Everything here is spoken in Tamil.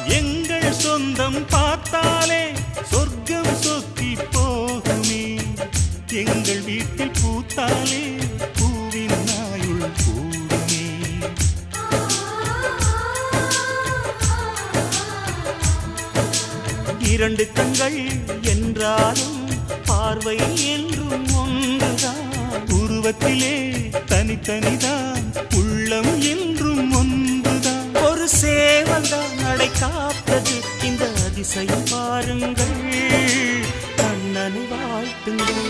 எங்கள் சொந்தம் பார்த்தாலே சொர்க்கம் சொத்தி போகுமே. எங்கள் வீட்டில் பூத்தாலே பூவின் நாயுள் கூடுமே. இரண்டு கண்கள் என்றாலும் பார்வை என்றும் ஒன்றுதான். உருவத்திலே தனித்தனிதான், உள்ளம் என்றும் ஒன்றுதான். ஒரு சேவல்தான் நடை காத்தது, இந்த அதிசயம் பாருங்கள், கண்ணனை வாழ்த்துங்கள்.